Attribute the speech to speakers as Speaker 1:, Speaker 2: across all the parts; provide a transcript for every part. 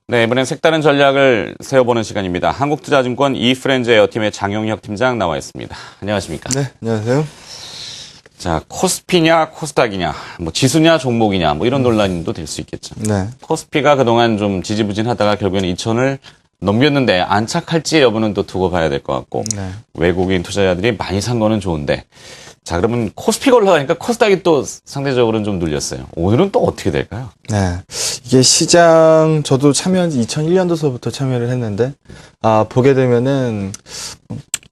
Speaker 1: 네, 이번엔 색다른 전략을 세워보는 시간입니다. 한국투자증권 이프렌즈 에어팀의 장용혁 팀장 나와 있습니다. 안녕하십니까?
Speaker 2: 네, 안녕하세요.
Speaker 1: 자, 코스피냐 코스닥이냐, 뭐 지수냐 종목이냐, 뭐 이런 논란도 될 수 있겠죠.
Speaker 2: 네.
Speaker 1: 코스피가 그동안 좀 지지부진하다가 결국에는 2천을 넘겼는데 안착할지 여부는 또 두고 봐야 될 것 같고,
Speaker 2: 네.
Speaker 1: 외국인 투자자들이 많이 산 거는 좋은데, 자, 그러면 코스피가 올라가니까 코스닥이 또 상대적으로는 좀 눌렸어요. 오늘은 또 어떻게 될까요?
Speaker 2: 네. 이게 시장, 저도 참여한 지 2001년도서부터 참여를 했는데, 보게 되면은,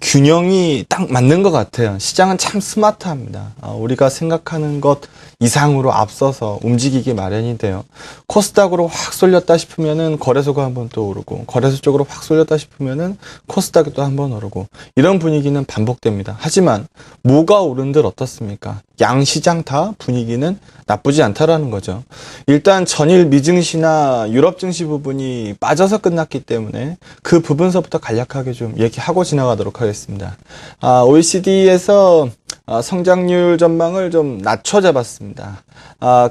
Speaker 2: 균형이 딱 맞는 것 같아요. 시장은 참 스마트합니다. 우리가 생각하는 것 이상으로 앞서서 움직이기 마련이 돼요. 코스닥으로 확 쏠렸다 싶으면은 거래소가 한번 또 오르고, 거래소 쪽으로 확 쏠렸다 싶으면은 코스닥이 또 한번 오르고, 이런 분위기는 반복됩니다. 하지만 뭐가 오른들 어떻습니까? 양시장 다 분위기는 나쁘지 않다라는 거죠. 일단 전일 미증시나 유럽 증시 부분이 빠져서 끝났기 때문에 그 부분서부터 간략하게 좀 얘기하고 지나가도록 하겠습니다. OECD에서 성장률 전망을 좀 낮춰 잡았습니다.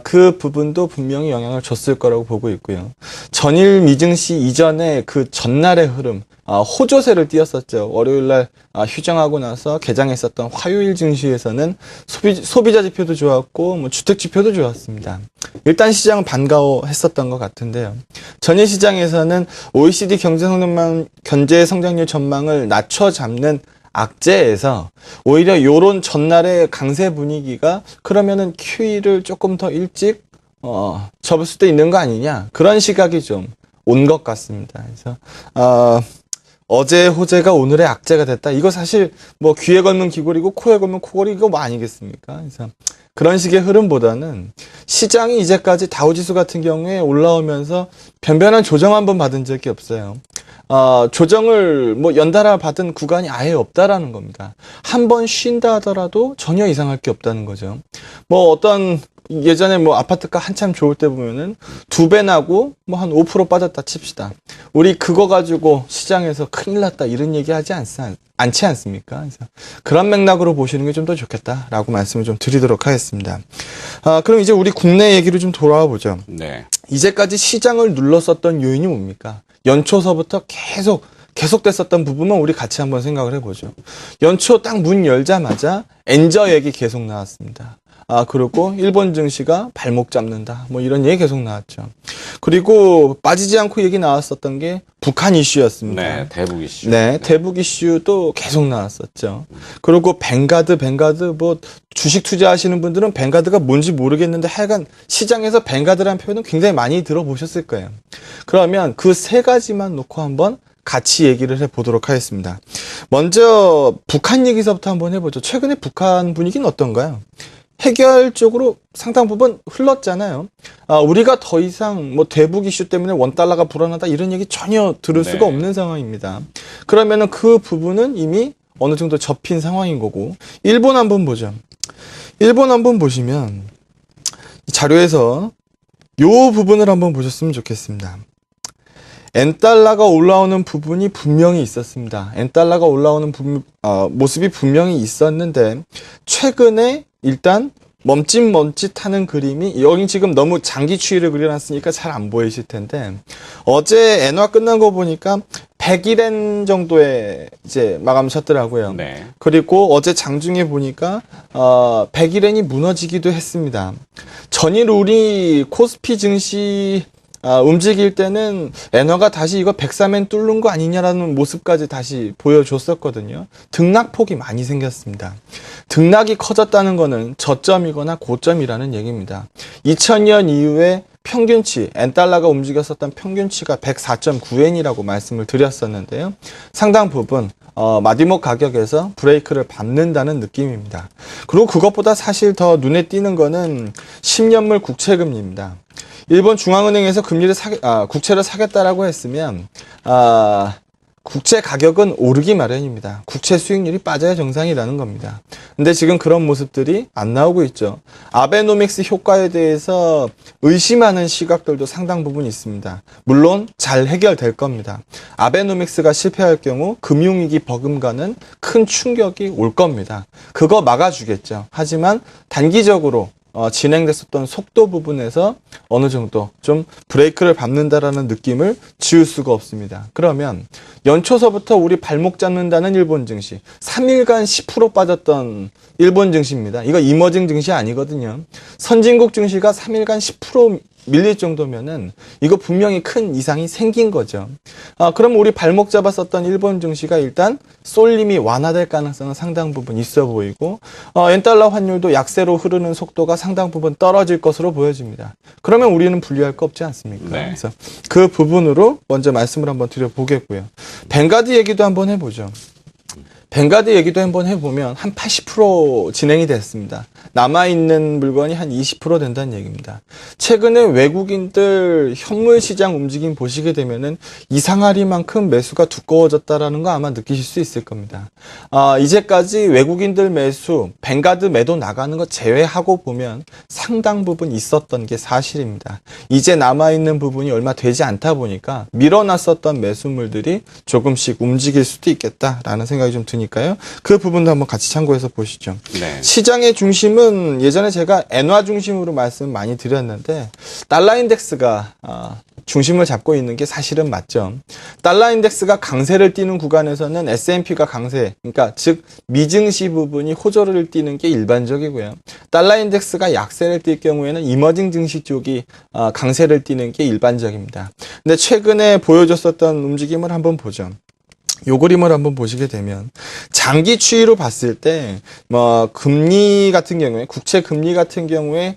Speaker 2: 그 부분도 분명히 영향을 줬을 거라고 보고 있고요. 전일 미증시 이전에 그 전날의 흐름, 호조세를 띄었었죠. 월요일날 휴정하고 나서 개장했었던 화요일 증시에서는 소비자 지표도 좋았고 뭐 주택 지표도 좋았습니다. 일단 시장은 반가워했었던 것 같은데요. 전일 시장에서는 OECD 경제 성장률 전망을 낮춰 잡는 악재에서 오히려 요런 전날의 강세 분위기가 그러면은 QE를 조금 더 일찍 접을 수도 있는 거 아니냐, 그런 시각이 좀 온 것 같습니다. 그래서 어제 호재가 오늘의 악재가 됐다. 이거 사실 뭐 귀에 걸면 귀걸이고 코에 걸면 코걸이, 이거 뭐 아니겠습니까? 그래서 그런 식의 흐름보다는 시장이 이제까지 다우지수 같은 경우에 올라오면서 변변한 조정 한번 받은 적이 없어요. 조정을 뭐 연달아 받은 구간이 아예 없다라는 겁니다. 한 번 쉰다 하더라도 전혀 이상할 게 없다는 거죠. 뭐 어떤 예전에 뭐 아파트가 한참 좋을 때 보면은 2배 나고 뭐 한 5% 빠졌다 칩시다. 우리 그거 가지고 시장에서 큰일 났다 이런 얘기 하지 않지 않습니까? 그래서 그런 맥락으로 보시는 게 좀 더 좋겠다라고 말씀을 좀 드리도록 하겠습니다. 그럼 이제 우리 국내 얘기로 좀 돌아와 보죠.
Speaker 1: 네.
Speaker 2: 이제까지 시장을 눌렀었던 요인이 뭡니까? 연초서부터 계속됐었던 부분만 우리 같이 한번 생각을 해보죠. 연초 딱 문 열자마자 엔저 얘기 계속 나왔습니다. 그리고 일본 증시가 발목 잡는다, 뭐 이런 얘기 계속 나왔죠. 그리고 빠지지 않고 얘기 나왔었던 게 북한 이슈였습니다.
Speaker 1: 네, 대북 이슈.
Speaker 2: 네, 대북 이슈도 계속 나왔었죠. 그리고 뱅가드 뭐 주식 투자하시는 분들은 뱅가드가 뭔지 모르겠는데 하여간 시장에서 뱅가드라는 표현은 굉장히 많이 들어보셨을 거예요. 그러면 그 세 가지만 놓고 한번 같이 얘기를 해보도록 하겠습니다. 먼저 북한 얘기서부터 한번 해보죠. 최근에 북한 분위기는 어떤가요? 해결 쪽으로 상당 부분 흘렀잖아요. 우리가 더 이상 뭐 대북 이슈 때문에 원달러가 불안하다 이런 얘기 전혀 들을 수가 없는 상황입니다. 그러면은 그 부분은 이미 어느 정도 접힌 상황인 거고, 일본 한번 보죠. 일본 한번 보시면 이 자료에서 요 부분을 한번 보셨으면 좋겠습니다. 엔달러가 올라오는 부분이 분명히 있었습니다. 엔달러가 올라오는 모습이 분명히 있었는데 최근에 일단 멈칫멈칫하는 그림이, 여기 지금 너무 장기 추이를 그려놨으니까 잘 안 보이실 텐데, 어제 엔화 끝난 거 보니까 100일엔 정도에 이제 마감 쳤더라고요.
Speaker 1: 네.
Speaker 2: 그리고 어제 장중에 보니까 100일엔이 무너지기도 했습니다. 전일 우리 코스피 증시 움직일 때는 엔화가 다시 이거 103엔 뚫는 거 아니냐라는 모습까지 다시 보여줬었거든요. 등락폭이 많이 생겼습니다. 등락이 커졌다는 거는 저점이거나 고점이라는 얘기입니다. 2000년 이후에 평균치, 엔달러가 움직였었던 평균치가 104.9엔이라고 말씀을 드렸었는데요. 상당 부분 마디목 가격에서 브레이크를 밟는다는 느낌입니다. 그리고 그것보다 사실 더 눈에 띄는 거는 10년물 국채금리입니다. 일본 중앙은행에서 국채를 사겠다라고 했으면 국채 가격은 오르기 마련입니다. 국채 수익률이 빠져야 정상이라는 겁니다. 근데 지금 그런 모습들이 안 나오고 있죠. 아베노믹스 효과에 대해서 의심하는 시각들도 상당 부분 있습니다. 물론 잘 해결될 겁니다. 아베노믹스가 실패할 경우 금융위기 버금가는 큰 충격이 올 겁니다. 그거 막아주겠죠. 하지만 단기적으로 진행됐었던 속도 부분에서 어느 정도 좀 브레이크를 밟는다라는 느낌을 지울 수가 없습니다. 그러면 연초서부터 우리 발목 잡는다는 일본 증시 3일간 10% 빠졌던 일본 증시입니다. 이거 이머징 증시 아니거든요. 선진국 증시가 3일간 10% 밀릴 정도면은 이거 분명히 큰 이상이 생긴 거죠. 그럼 우리 발목 잡았었던 일본 증시가 일단 쏠림이 완화될 가능성은 상당 부분 있어 보이고 엔달러 환율도 약세로 흐르는 속도가 상당 부분 떨어질 것으로 보여집니다. 그러면 우리는 분리할 거 없지 않습니까?
Speaker 1: 네.
Speaker 2: 그래서 그 부분으로 먼저 말씀을 한번 드려보겠고요. 뱅가드 얘기도 한번 해보죠. 뱅가드 얘기도 한번 해보면 한 80% 진행이 됐습니다. 남아있는 물건이 한 20% 된다는 얘기입니다. 최근에 외국인들 현물 시장 움직임 보시게 되면은 이상하리만큼 매수가 두꺼워졌다라는 거 아마 느끼실 수 있을 겁니다. 이제까지 외국인들 매수, 뱅가드 매도 나가는 거 제외하고 보면 상당 부분 있었던 게 사실입니다. 이제 남아있는 부분이 얼마 되지 않다 보니까 밀어놨었던 매수물들이 조금씩 움직일 수도 있겠다라는 생각이 좀 드니까요. 그 부분도 한번 같이 참고해서 보시죠.
Speaker 1: 네.
Speaker 2: 시장의 중심은 예전에 제가 엔화 중심으로 말씀 많이 드렸는데 달러 인덱스가 중심을 잡고 있는 게 사실은 맞죠. 달러 인덱스가 강세를 띠는 구간에서는 S&P가 강세, 그러니까 즉 미증시 부분이 호조를 띠는 게 일반적이고요. 달러 인덱스가 약세를 띌 경우에는 이머징 증시 쪽이 강세를 띠는 게 일반적입니다. 근데 최근에 보여줬었던 움직임을 한번 보죠. 요 그림을 한번 보시게 되면 장기 추이로 봤을 때 금리 같은 경우에 국채 금리 같은 경우에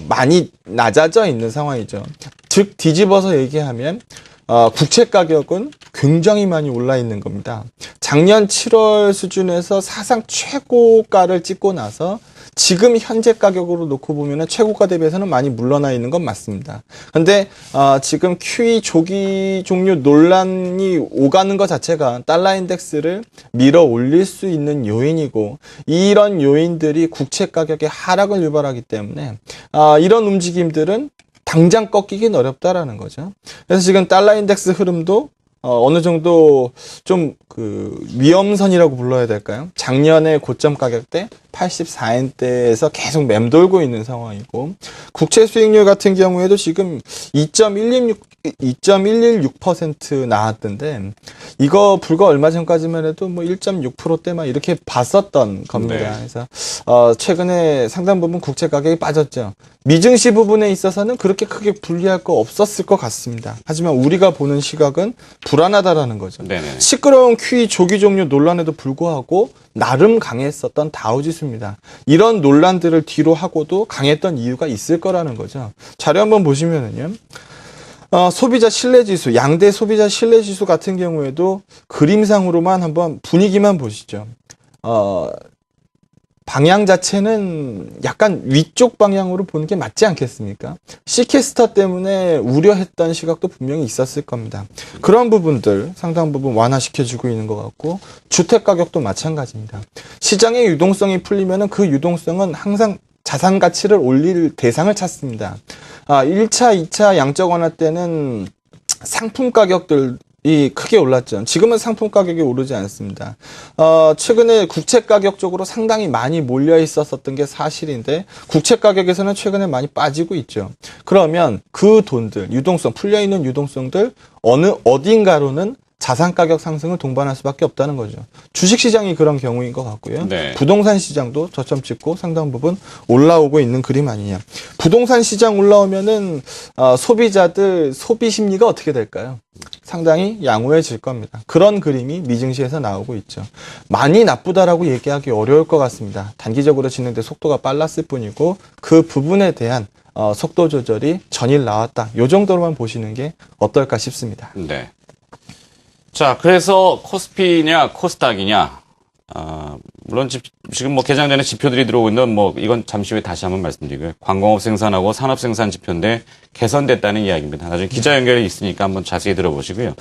Speaker 2: 많이 낮아져 있는 상황이죠. 즉 뒤집어서 얘기하면 국채 가격은 굉장히 많이 올라 있는 겁니다. 작년 7월 수준에서 사상 최고가를 찍고 나서 지금 현재 가격으로 놓고 보면 최고가 대비해서는 많이 물러나 있는 건 맞습니다. 근데 지금 QE 조기 종료 논란이 오가는 것 자체가 달러 인덱스를 밀어 올릴 수 있는 요인이고 이런 요인들이 국채 가격의 하락을 유발하기 때문에 이런 움직임들은 당장 꺾이긴 어렵다라는 거죠. 그래서 지금 달러 인덱스 흐름도 어느 정도 좀 위험선이라고 불러야 될까요? 작년에 고점 가격대 84엔대에서 계속 맴돌고 있는 상황이고 국채 수익률 같은 경우에도 지금 2.116% 나왔던데 이거 불과 얼마 전까지만 해도 1.6%대만 이렇게 봤었던 겁니다.
Speaker 1: 네.
Speaker 2: 그래서 최근에 상당 부분 국채 가격이 빠졌죠. 미증시 부분에 있어서는 그렇게 크게 불리할 거 없었을 것 같습니다. 하지만 우리가 보는 시각은 불안하다라는 거죠.
Speaker 1: 네네.
Speaker 2: 시끄러운 QE 조기 종료 논란에도 불구하고 나름 강했었던 다우지수입니다. 이런 논란들을 뒤로 하고도 강했던 이유가 있을 거라는 거죠. 자료 한번 보시면은요. 소비자 신뢰지수, 양대 소비자 신뢰지수 같은 경우에도 그림상으로만 한번 분위기만 보시죠. 방향 자체는 약간 위쪽 방향으로 보는 게 맞지 않겠습니까? 시캐스터 때문에 우려했던 시각도 분명히 있었을 겁니다. 그런 부분들 상당 부분 완화시켜주고 있는 것 같고 주택 가격도 마찬가지입니다. 시장의 유동성이 풀리면은 그 유동성은 항상 자산 가치를 올릴 대상을 찾습니다. 1차, 2차 양적 완화 때는 상품 가격들이 크게 올랐죠. 지금은 상품 가격이 오르지 않습니다. 최근에 국채 가격 쪽으로 상당히 많이 몰려 있었던 게 사실인데 국채 가격에서는 최근에 많이 빠지고 있죠. 그러면 그 돈들, 유동성, 풀려 있는 유동성들 어딘가로는 자산 가격 상승을 동반할 수밖에 없다는 거죠. 주식 시장이 그런 경우인 것 같고요.
Speaker 1: 네.
Speaker 2: 부동산 시장도 저점 찍고 상당 부분 올라오고 있는 그림 아니냐. 부동산 시장 올라오면은 소비자들 소비 심리가 어떻게 될까요? 상당히 양호해질 겁니다. 그런 그림이 미증시에서 나오고 있죠. 많이 나쁘다라고 얘기하기 어려울 것 같습니다. 단기적으로 진행된 속도가 빨랐을 뿐이고 그 부분에 대한 속도 조절이 전일 나왔다. 요 정도로만 보시는 게 어떨까 싶습니다.
Speaker 1: 네. 자, 그래서 코스피냐 코스닥이냐, 물론 지금 개장 전에 지표들이 들어오고 있는데 이건 잠시 후에 다시 한번 말씀드리고요. 관공업 생산하고 산업 생산 지표인데 개선됐다는 이야기입니다. 나중에 기자 연결이 있으니까 한번 자세히 들어보시고요.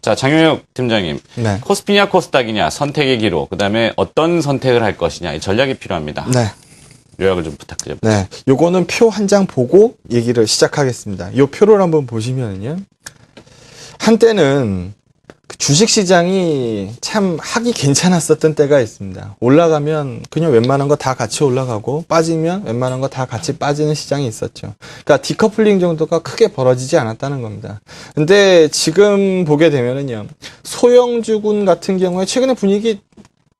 Speaker 1: 자, 장영혁 팀장님,
Speaker 2: 네.
Speaker 1: 코스피냐 코스닥이냐 선택의 기로, 그다음에 어떤 선택을 할 것이냐 이 전략이 필요합니다.
Speaker 2: 네.
Speaker 1: 요약을 좀 부탁드려요.
Speaker 2: 네. 요거는 표 한 장 보고 얘기를 시작하겠습니다. 요 표를 한번 보시면은요. 한때는 그 주식시장이 참 하기 괜찮았었던 때가 있습니다. 올라가면 그냥 웬만한 거 다 같이 올라가고 빠지면 웬만한 거 다 같이 빠지는 시장이 있었죠. 그러니까 디커플링 정도가 크게 벌어지지 않았다는 겁니다. 근데 지금 보게 되면은요, 소형주군 같은 경우에 최근에 분위기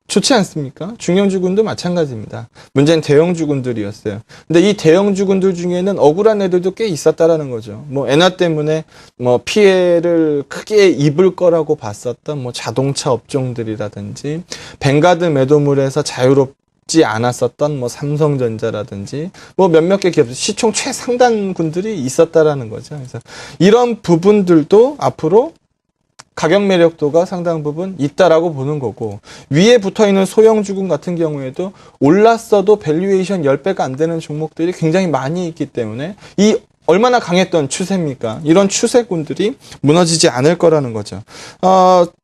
Speaker 2: 좋지 않습니까? 중형주군도 마찬가지입니다. 문제는 대형주군들이었어요. 근데 이 대형주군들 중에는 억울한 애들도 꽤 있었다라는 거죠. 뭐 엔화 때문에 뭐 피해를 크게 입을 거라고 봤었던 뭐 자동차 업종들이라든지 뱅가드 매도물에서 자유롭지 않았었던 뭐 삼성전자라든지 뭐 몇몇 개 기업 시총 최상단군들이 있었다라는 거죠. 그래서 이런 부분들도 앞으로 가격 매력도가 상당 부분 있다라고 보는 거고, 위에 붙어있는 소형주군 같은 경우에도 올랐어도 밸류에이션 10배가 안 되는 종목들이 굉장히 많이 있기 때문에 이 얼마나 강했던 추세입니까? 이런 추세군들이 무너지지 않을 거라는 거죠.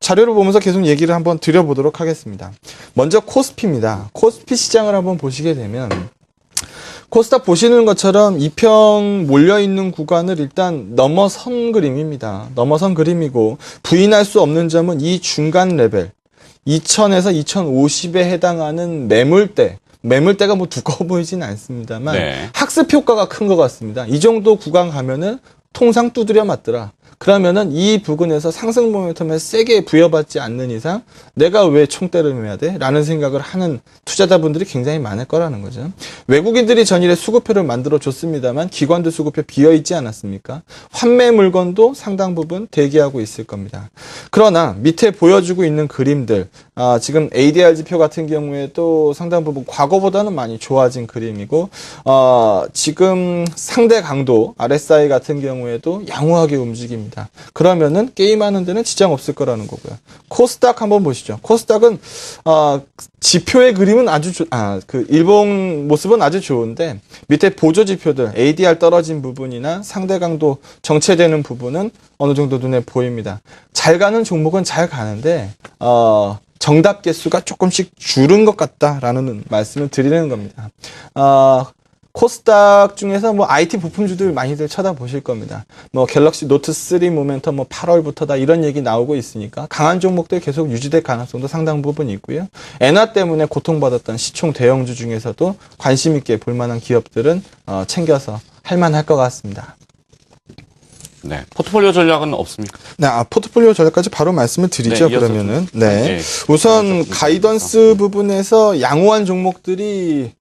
Speaker 2: 자료를 보면서 계속 얘기를 한번 드려보도록 하겠습니다. 먼저 코스피입니다. 코스피 시장을 한번 보시게 되면 코스닥 보시는 것처럼 2평 몰려있는 구간을 일단 넘어선 그림입니다. 넘어선 그림이고, 부인할 수 없는 점은 이 중간 레벨 2000에서 2050에 해당하는 매물대가 뭐 두꺼워 보이진 않습니다만
Speaker 1: 네.
Speaker 2: 학습 효과가 큰 것 같습니다. 이 정도 구간 가면은 통상 두드려 맞더라. 그러면은 이 부근에서 상승 모멘텀에 세게 부여받지 않는 이상 내가 왜 총대를 매야 돼? 라는 생각을 하는 투자자분들이 굉장히 많을 거라는 거죠. 외국인들이 전일에 수급표를 만들어 줬습니다만 기관도 수급표 비어 있지 않았습니까? 환매 물건도 상당 부분 대기하고 있을 겁니다. 그러나 밑에 보여주고 있는 그림들, 지금 ADR 지표 같은 경우에도 상당 부분 과거보다는 많이 좋아진 그림이고, 지금 상대 강도 RSI 같은 경우에도 양호하게 움직입니다. 그러면은 게임하는 데는 지장 없을 거라는 거고요. 코스닥 한번 보시죠. 코스닥은 지표의 그림은 그 일봉 모습은 아주 좋은데 밑에 보조 지표들 ADR 떨어진 부분이나 상대 강도 정체되는 부분은 어느 정도 눈에 보입니다. 잘 가는 종목은 잘 가는데 정답 개수가 조금씩 줄은 것 같다라는 말씀을 드리는 겁니다. 코스닥 중에서 뭐 IT 부품주들 많이들 쳐다보실 겁니다. 뭐 갤럭시 노트 3 모멘텀 뭐 8월부터다 이런 얘기 나오고 있으니까 강한 종목들 계속 유지될 가능성도 상당 부분 있고요. 엔화 때문에 고통받았던 시총 대형주 중에서도 관심 있게 볼 만한 기업들은 챙겨서 할 만할 것 같습니다.
Speaker 1: 네. 포트폴리오 전략은 없습니까?
Speaker 2: 네, 포트폴리오 전략까지 바로 말씀을 드리죠.
Speaker 1: 네, 이어서
Speaker 2: 그러면은
Speaker 1: 네.
Speaker 2: 우선 가이던스 부분에서 양호한 종목들이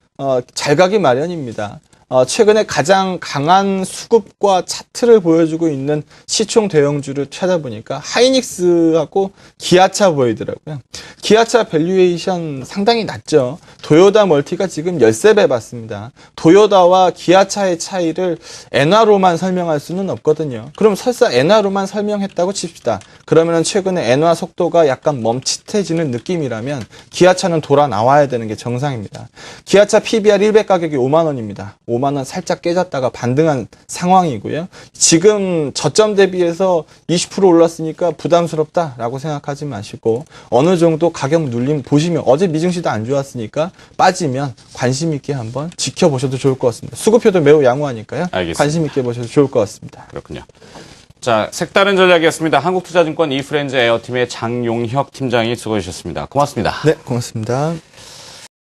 Speaker 2: 잘 가기 마련입니다. 최근에 가장 강한 수급과 차트를 보여주고 있는 시총 대형주를 찾아보니까 하이닉스하고 기아차 보이더라고요. 기아차 밸류에이션 상당히 낮죠. 도요다 멀티가 지금 13배 받습니다. 도요다와 기아차의 차이를 엔화로만 설명할 수는 없거든요. 그럼 설사 엔화로만 설명했다고 칩시다. 그러면 최근에 엔화 속도가 약간 멈칫해지는 느낌이라면 기아차는 돌아 나와야 되는 게 정상입니다. 기아차 PBR 100 가격이 5만 원입니다. 5만 원 살짝 깨졌다가 반등한 상황이고요. 지금 저점 대비해서 20% 올랐으니까 부담스럽다라고 생각하지 마시고 어느 정도 가격 눌림 보시면 어제 미증시도 안 좋았으니까 빠지면 관심 있게 한번 지켜보셔도 좋을 것 같습니다. 수급표도 매우 양호하니까요.
Speaker 1: 알겠습니다.
Speaker 2: 관심 있게 보셔도 좋을 것 같습니다.
Speaker 1: 그렇군요. 자, 색다른 전략이었습니다. 한국투자증권 이프렌즈 에어팀의 장용혁 팀장이 수고해 주셨습니다. 고맙습니다.
Speaker 2: 네, 고맙습니다.